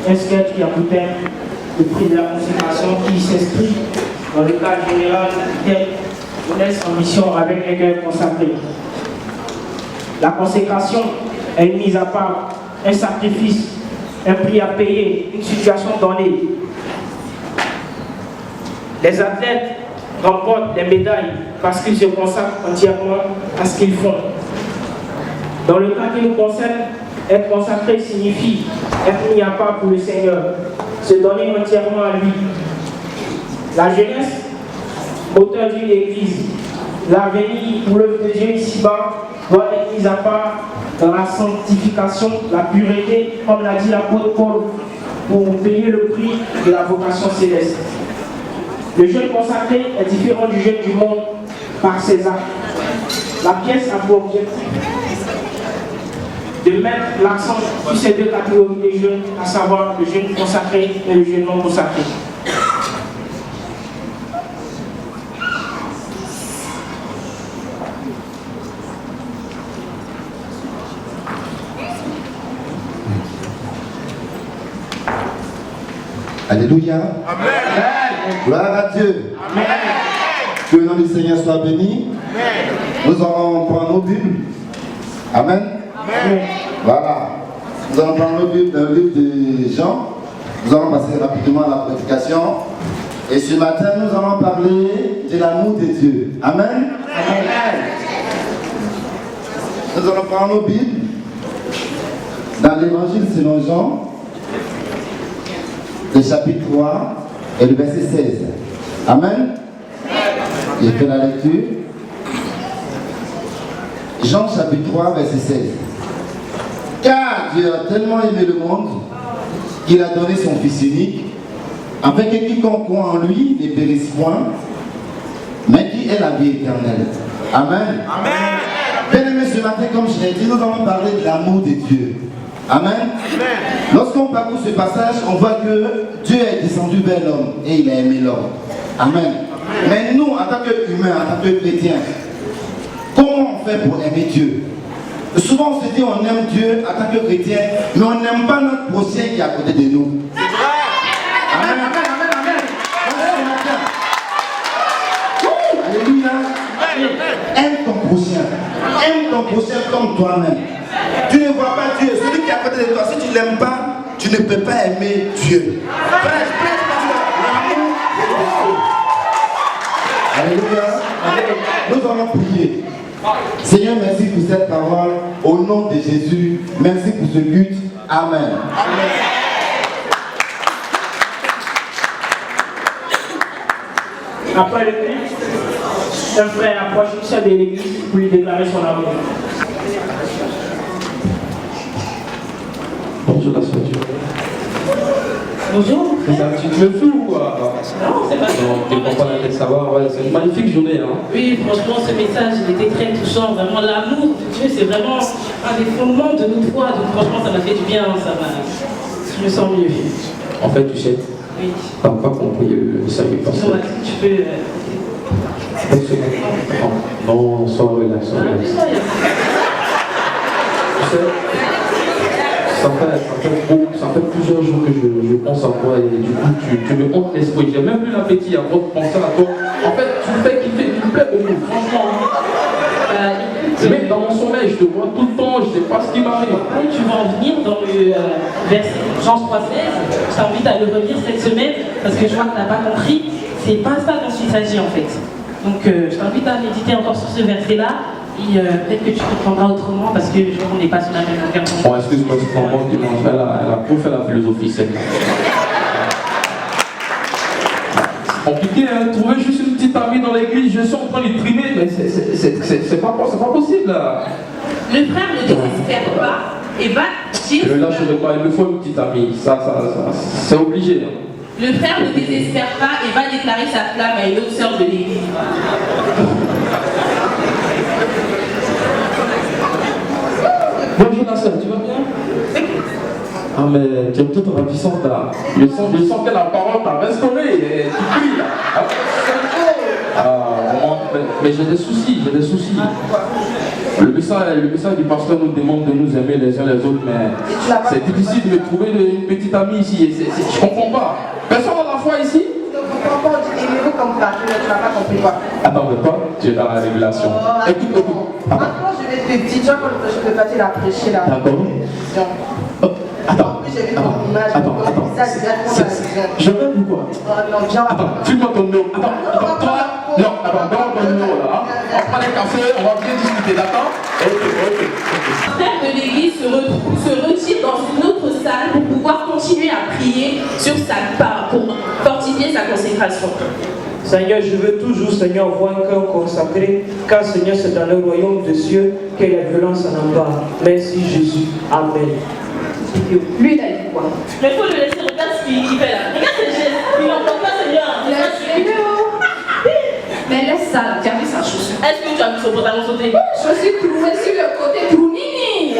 un sketch qui a pour thème le prix de la consécration qui s'inscrit dans le cadre général du thème Jeunesse en mission avec un cœur consacré. La consécration est une mise à part, un sacrifice, un prix à payer, une situation donnée. Les athlètes remportent des médailles parce qu'ils se consacrent entièrement à ce qu'ils font. Dans le cas qui nous concerne, être consacré signifie être mis à part pour le Seigneur, se donner entièrement à lui. La jeunesse, moteur d'une église, l'avenir pour l'œuvre de Dieu ici-bas doit être mise à part dans la sanctification, la pureté, comme l'a dit l'apôtre Paul, pour payer le prix de la vocation céleste. Le jeune consacré est différent du jeune du monde par ses actes. La pièce a pour objectif de mettre l'accent sur ces deux catégories de jeunes, à savoir le jeune consacré et le jeune non consacré. Alléluia. Amen. Gloire à Dieu. Amen. Que le nom du Seigneur soit béni. Amen. Nous allons prendre nos Bibles. Amen. Amen. Voilà. Nous allons prendre nos Bibles dans le livre de Jean. Nous allons passer rapidement à la prédication. Et ce matin, nous allons parler de l'amour de Dieu. Amen. Amen. Nous allons prendre nos Bibles dans l'évangile selon Jean, le chapitre 3 et le verset 16. Amen. J'ai fait la lecture. Jean chapitre 3, verset 16. Car Dieu a tellement aimé le monde qu'il a donné son Fils unique, afin que quiconque croit en lui ne périsse point, mais qui ait la vie éternelle. Amen. Amen. Bien-aimés, ce matin, comme je l'ai dit, nous allons parler de l'amour de Dieu. Amen. Amen. Lorsqu'on parcourt ce passage, on voit que Dieu est descendu vers l'homme et il a aimé l'homme. Amen. Amen. Mais nous, en tant qu'humains, en tant que chrétiens, comment on fait pour aimer Dieu? Souvent on se dit on aime Dieu en tant que chrétien, mais on n'aime pas notre prochain qui est à côté de nous. C'est vrai. Amen, amen, amen, amen. Alléluia. Aime ton prochain. Aime ton prochain comme toi-même. Tu ne vois pas Dieu. Celui qui est à côté de toi, si tu ne l'aimes pas, tu ne peux pas aimer Dieu. Prêche, l'amour est Alléluia. Nous allons prier. Seigneur, merci pour cette parole. Au nom de Jésus, merci pour ce but. Amen. Amen. Après le culte, un frère approche du chef de l'église pour lui déclarer son amour. Bonjour la soeur. Bonjour. Tu me fous ou quoi? Non, c'est pas ça. Non, tu comprends pas la tête, ça va. Ouais, c'est une magnifique journée. Hein. Oui, franchement, ce message, il était très touchant. Vraiment, l'amour de Dieu, c'est vraiment un des fondements de notre foi. Donc, franchement, ça m'a fait du bien. Je me sens mieux. En fait, tu sais, oui. t'as pas compris le salut parce que. Non, tu peux. Non, sois relax. Tu sais, ça fait plusieurs jours que je pense à toi et du coup tu me hantes l'esprit. J'ai même plus l'appétit avant de penser à toi. En fait, tu me fais kiffer, tu me plais beaucoup, franchement. Même dans mon sommeil, je te vois tout le temps, je sais pas ce qui m'arrive. Oui, tu vas en venir dans le verset Jean 3,16. Je t'invite à le relire cette semaine parce que je vois que tu n'as pas compris. C'est pas ça dont il s'agit en fait. Donc je t'invite à méditer encore sur ce verset-là. Et peut-être que tu comprendras autrement parce que je vois qu'on n'est pas sur la même longueur d'onde. Bon, excuse-moi, tu comprends que elle a trop fait la philosophie, c'est compliqué, hein, trouver juste une petite amie dans l'église, je suis en train de trimer, mais c'est pas possible là. Le frère ne désespère pas et va dire. Je ne lâcherai pas, il me faut une petite amie, ça c'est obligé. Hein. Le frère ne désespère pas et va déclarer sa flamme à une autre sœur de l'église. Bonjour la sœur, tu vas bien? Ah mais tu es toute ravissante là. Je sens que la parole t'a restauré et tu cries là. Ah, mais j'ai des soucis. Le message du pasteur nous demande de nous aimer les uns les autres, mais c'est difficile de trouver une petite amie ici. Je comprends pas. Personne n'a la foi ici? Pourquoi on dit aimez-vous comme vous tu n'as pas compris quoi? Attends, mais toi, tu es dans la révélation. Écoute. Maintenant, je vais te dire, tu vois, quand je te fasse la prêcher là. D'accord. Attends. Je veux ou quoi? Attends, filme-moi ton numéro. Attends, toi. Non, attends, donne ton numéro là. On prend les cafés, on va bien discuter, d'accord? Ok. Frère de l'église se retire dans une autre salle pour pouvoir continuer à prier sur sa part, pour fortifier sa consécration. Seigneur, je veux toujours, Seigneur, voir un cœur consacré, car Seigneur, c'est dans le royaume de Dieu que la violence en embarque. Merci Jésus. Amen. Lui, il a dit quoi? Mais il faut le laisser, regarde ce qu'il fait là. Regarde ses gestes. Il n'entend pas, Seigneur. Mais laisse ça, tu as vu sa chaussure? Est-ce que tu as vu son pantalon sauter? Chaussure trouée sur le côté, tout nini.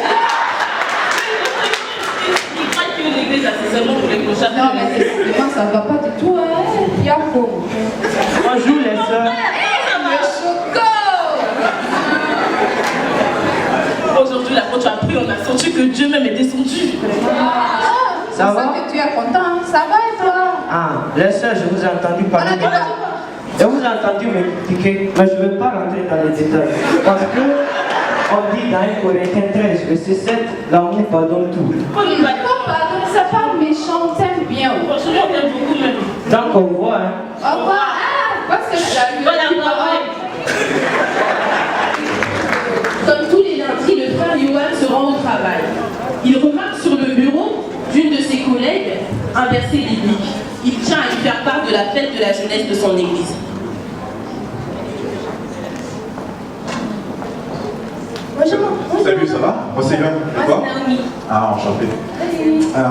Il croit que l'église, là, c'est seulement pour les clochards. Non, mais effectivement, ça va pas du tout, hein. Il y a faux. Bonjour les sœurs. Le choco. Aujourd'hui, là, quand tu as pris, on a senti que Dieu même est descendu. C'est ça que tu es content, hein? Ça va et toi? Ah, les sœurs, je vous ai entendu parler. Je vous ai entendu m'expliquer, mais je ne vais pas rentrer dans les détails. Parce que on dit dans 1 Corinthiens 13, verset 7, l'amour pardonne tout. Pardon, c'est pas méchant, on t'aime bien. Aujourd'hui, on t'aime beaucoup même. Donc au revoir. Hein. Au revoir. Parce que comme tous les lundis, le frère Yohan se rend au travail. Il remarque sur le bureau d'une de ses collègues un verset biblique. Il tient à lui faire part de la fête de la jeunesse de son église. Bonjour. Salut, ça va? Moi c'est Yann. Et toi? Naomi. Ah, enchanté.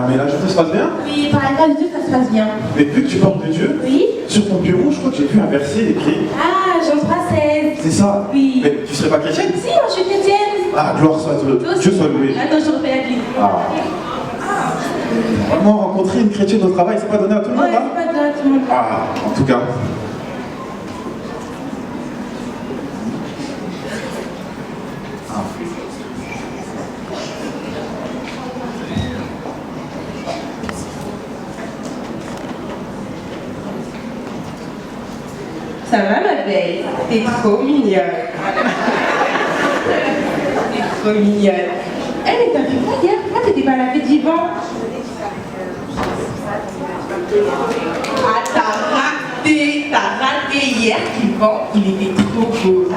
Mais là, tout se passe bien? Oui, par la grâce de Dieu, ça se passe bien. Mais vu que tu parles de Dieu, Oui. sur ton bureau, je crois que j'ai vu un verset écrit. Ah, Jean 3,16. C'est ça? Oui. Mais tu serais pas chrétienne? Si, moi je suis chrétienne. Ah, gloire soit à Dieu. Dieu soit loué. Attends, je refais la clé. Ah. Vraiment, rencontrer une chrétienne au travail, c'est pas donné à tout le monde, Ouais, hein? c'est pas de tout le monde. Ah, en tout cas. Ça va ma belle? T'es trop mignonne. T'es trop mignonne. Eh mais t'as vu quoi hier? Pourquoi t'étais pas lavé d'Yvan? Ah t'as raté hier Yvan, il était trop beau.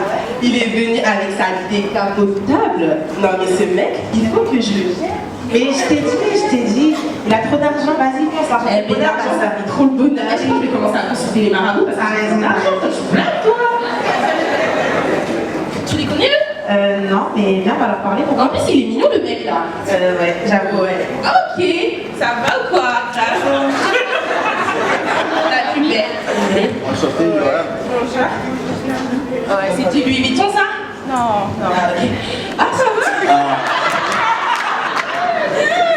Il est venu avec sa décapotable. Non mais ce mec, il faut que je le gère. Mais je t'ai dit, il a trop d'argent, vas-y, pense à Eh ben l'argent ça fait trop le bonheur. Je pense que je vais commencer à consulter les marabouts parce que T'as raison. je suis plein toi. Tu les connais eux? Non, mais viens, on va leur parler pour En plus il est mignon le mec là. Ouais, j'avoue, ouais. Ok, ça va ou quoi? La plus belle. Enchanté, voilà. Ouais, c'est du Louis Vuitton ça? Non. Ah, ok. Ah ça va?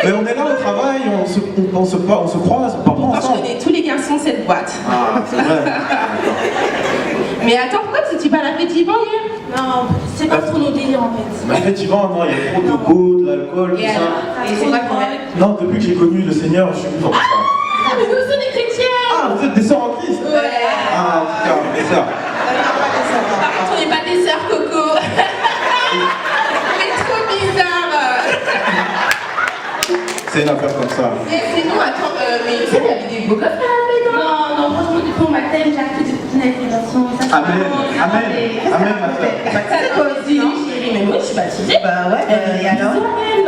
Mais on est là au travail, on se croise, on parle Moi je ensemble. connais tous les garçons de cette boîte. Ah, c'est vrai. Mais attends, pourquoi tu t'es pas lavé d'Yvan hier? Non, c'est pas trop nos délires en fait. Mais effectivement, non, il y a trop de go, de l'alcool, tout Et alors? ça. Et c'est pas correct. Non, depuis que j'ai connu le Seigneur, je suis plus dans tout ça. Ah mais nous aussi on est chrétiens! Ah, vous êtes des sœurs en Christ? Ouais. Ah, en tout cas, des sœurs. Par contre on n'est pas des sœurs Coco. Mais trop bizarre. C'est une affaire comme ça. Et sinon, attends, mais tu sais, il y avait des beaux gosses là, mais non, franchement, depuis mon baptême, j'ai acquis de toute l'information. Amen, amen, amen, ma sœur. Ça toi aussi, chérie, mais moi je suis baptisée. Bah ouais, et alors?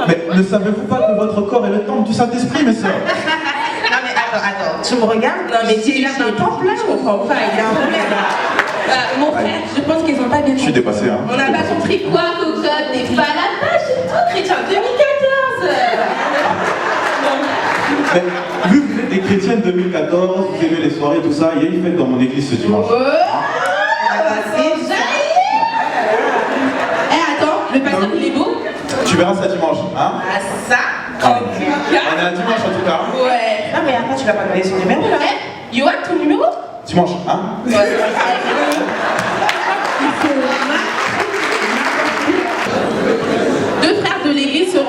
Mais ne savez-vous pas que votre corps est le temple du Saint-Esprit, mes sœurs? Non mais attends, tu me regardes? Non, mais tu es là dans le temple là? je comprends pas, il y a un problème là. Mon frère, je pense qu'ils ont pas bien Je suis compris. dépassé, hein. On n'a pas compris quoi, cocotte, t'es pas à la page, c'est tout chrétien 2014. Mais vu que vous êtes des chrétiennes 2014, vous aimez les soirées, tout ça, il y a une fête dans mon église ce dimanche. Attends, le pasteur il est beau? Tu verras ça dimanche, hein? Ah ça, en tout cas. On est à dimanche en tout cas. Ouais. Non mais après tu vas pas donner son numéro là? Yoann, ton numéro? Dimanche, hein?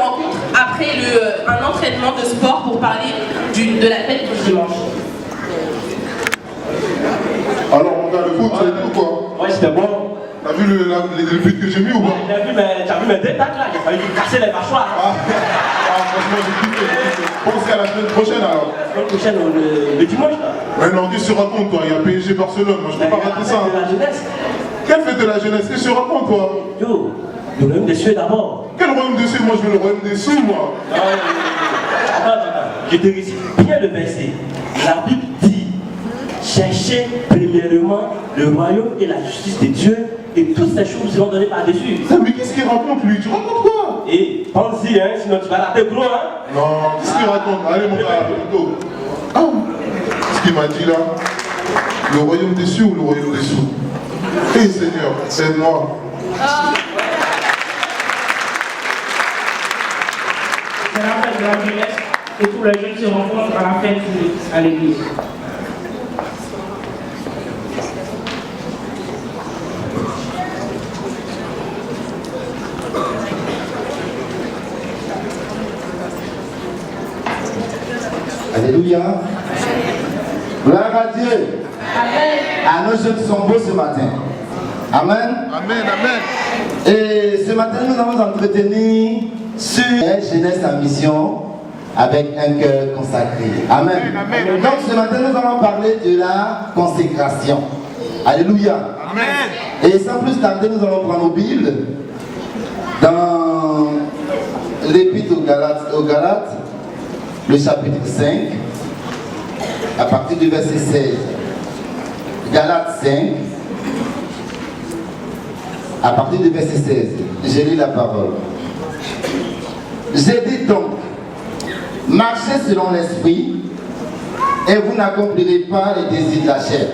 rencontrent après un entraînement de sport pour parler de la fête du dimanche. Alors, on a le foot, c'est tout quoi? Ouais, c'était bon. T'as vu le but que j'ai mis ou pas? T'as vu mes deux tacles là, j'ai failli lui casser les mâchoires. Franchement, j'ai kiffé. Bon, c'est à la semaine prochaine alors. La semaine prochaine, le dimanche là. Mais non, qu'est-ce que tu racontes toi? Il y a PSG Barcelone, moi je peux pas rater ça. De la jeunesse. Quelle fête de la jeunesse? Qu'est-ce que tu racontes toi? Yo, le royaume des cieux d'abord. Quel royaume des cieux? Moi je veux le royaume des sous, moi. Attends. Je te récite bien le verset. La Bible dit, cherchez premièrement le royaume et la justice de Dieu et toutes ces choses seront données par-dessus. Mais qu'est-ce qu'il raconte lui? Tu racontes quoi? Et pense-y, hein, sinon tu vas rater gros, hein. Non, qu'est-ce qu'il raconte? Allez mon gars, plutôt. Ah, qu'est-ce qu'il m'a dit là? Le royaume des cieux ou le royaume des sous? Eh Seigneur, aide-moi. C'est la fête de la jeunesse et tous les jeunes se rencontrent à la fête à l'église. Alléluia. Gloire à Dieu. Amen. À nos jeunes sont beaux ce matin. Amen. Amen, amen. Et ce matin, nous allons entretenir sur la jeunesse en mission avec un cœur consacré. Amen. Amen. Donc ce matin, nous allons parler de la consécration. Alléluia. Amen. Et sans plus tarder, nous allons prendre nos Bibles dans l'Épître aux Galates, le chapitre 5, à partir du verset 16. Galates 5, à partir du verset 16. Je lis la parole. J'ai dit donc, marchez selon l'esprit, et vous n'accomplirez pas les désirs de la chair.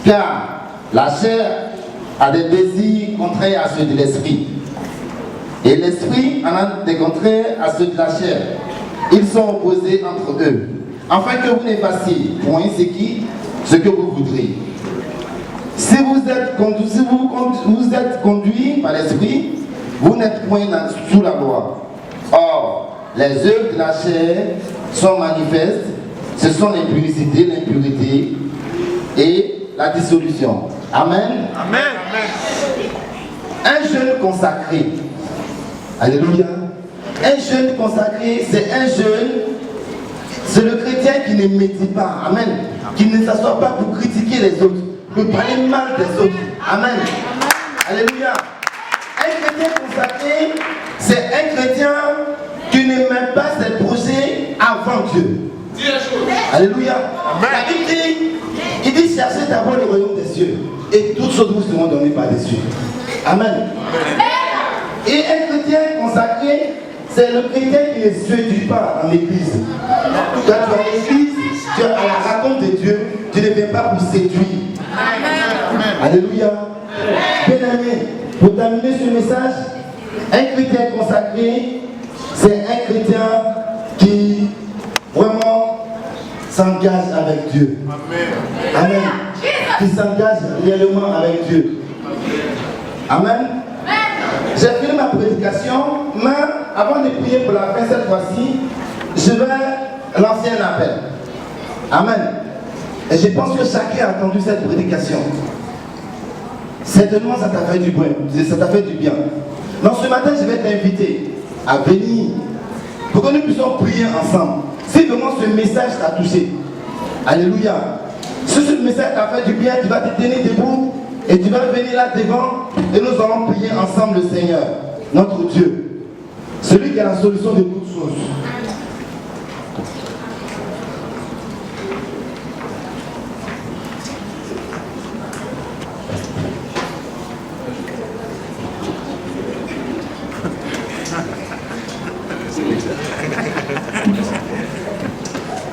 Car la chair a des désirs contraires à ceux de l'esprit. Et l'esprit en a des contraires à ceux de la chair. Ils sont opposés entre eux, afin que vous ne fassiez point ce que vous voudrez. Si vous êtes conduit par l'esprit, vous n'êtes point sous la loi. Or, les œuvres de la chair sont manifestes. Ce sont l'impudicité, l'impureté et la dissolution. Amen. Amen. Un jeune consacré. Alléluia. Un jeune consacré, c'est un jeune, c'est le chrétien qui ne médite pas. Amen. Qui ne s'assoit pas pour critiquer les autres, pour parler mal des autres. Amen. Alléluia. Un chrétien consacré, c'est un chrétien qui ne met pas ses projets avant Dieu. Alléluia. La Bible dit, il dit cherchez d'abord le royaume des cieux et toutes choses vous seront données par les cieux. Amen. Et un chrétien consacré, c'est le chrétien qui ne séduit pas en l'église. Quand tu es en l'église, tu es à la rencontre de Dieu, tu ne viens pas pour séduire. Alléluia. Bien-aimé, pour terminer ce message, un chrétien consacré, c'est un chrétien qui vraiment s'engage avec Dieu. Amen. Qui s'engage réellement avec Dieu. Amen. J'ai fini ma prédication, mais avant de prier pour la fin cette fois-ci, je vais lancer un appel. Amen. Et je pense que chacun a entendu cette prédication. Certainement, ça t'a fait du bien. Donc ce matin, je vais t'inviter à venir pour que nous puissions prier ensemble. Si vraiment ce message t'a touché, alléluia. Si ce message t'a fait du bien, tu vas te tenir debout et tu vas venir là devant et nous allons prier ensemble le Seigneur, notre Dieu, celui qui a la solution de toutes choses.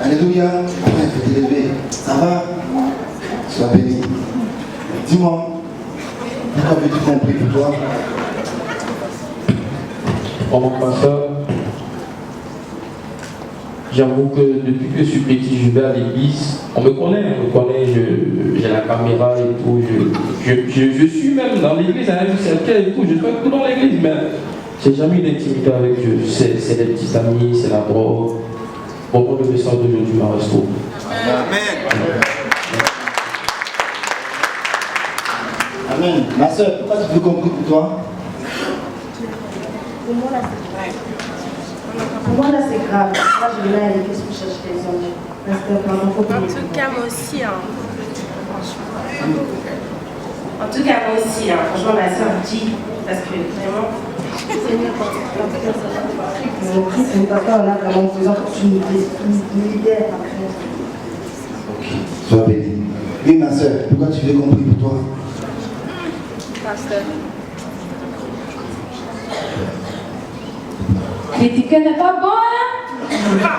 Alléluia. Amen. Je vais t'élever. Ça va? Sois béni. Dis-moi, pourquoi veux-tu qu'on prie pour toi? Oh mon pasteur, j'avoue que depuis que je suis petit, je vais à l'église. On me connaît, j'ai la caméra et tout. Je suis même dans l'église, avec le cercueil et tout. Je fais tout dans l'église, mais J'ai jamais eu d'intimité avec Dieu. C'est des petits amis, c'est la drogue. Bon, le message d'aujourd'hui m'a restauré. Amen. Amen. Ma soeur, pourquoi tu veux qu'on prie pour toi? Pour moi, là, c'est grave. Moi, je vais là aller qu'est-ce que je cherche les hommes. Parce que, pardon, faut pas. En tout cas, moi aussi, hein. En tout cas, moi aussi, hein. Franchement, ma soeur dit, parce que vraiment. C'est papa, là, vraiment, en faisant que tu nous libères après. Ok, sois béni. Oui, ma soeur, pourquoi tu veux qu'on prie pour toi? Pasteur. Critiquer n'est pas bon, hein?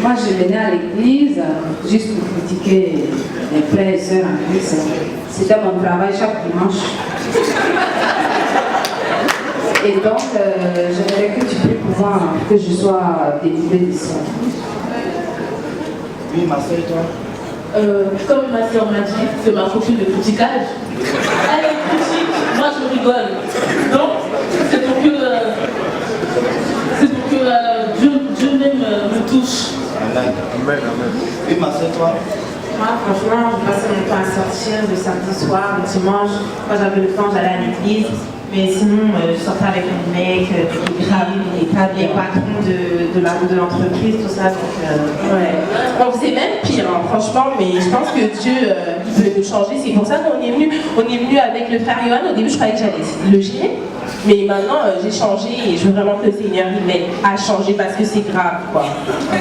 Moi, je venais à l'église juste pour critiquer les frères et sœurs en Christ. C'était mon travail chaque dimanche. Et donc, j'aimerais que tu pries pour moi, que je sois délivrée de ça. Oui, ma soeur, toi? Comme ma soeur m'a dit, c'est ma copine de criticage. Elle est critique, moi je rigole. Donc, c'est pour que Dieu même me touche. Amen. Oui, ma soeur, toi? Moi, franchement, je passais mon temps à sortir le samedi soir, le dimanche. Quand j'avais le temps, j'allais à l'église. Mais sinon, je sortais avec mon mec, les patrons de l'entreprise, tout ça. Donc, Ouais. On faisait même pire, hein, franchement, mais je pense que Dieu il veut nous changer. C'est pour ça qu'on est venu avec le frère Johan. Au début, je croyais que j'allais le gérer. Mais maintenant, j'ai changé et je veux vraiment que le Seigneur il m'aide à changer parce que c'est grave, quoi. Oui,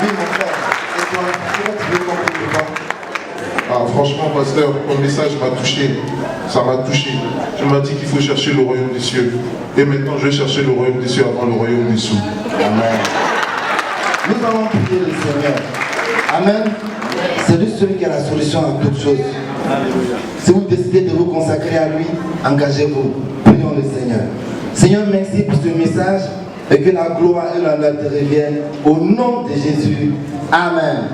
mon frère. Et toi, pourquoi tu veux qu'on prie pour toi? Ah, franchement, pasteur, ton message m'a touché. Ça m'a touché. Tu m'as dit qu'il faut chercher le royaume des cieux. Et maintenant, je vais chercher le royaume des cieux avant le royaume des sous. Amen. Nous allons prier le Seigneur. Amen. C'est lui celui qui a la solution à toutes choses. Si vous décidez de vous consacrer à lui, engagez-vous. Prions le Seigneur. Seigneur, merci pour ce message et que la gloire et l'honneur te reviennent. Au nom de Jésus. Amen.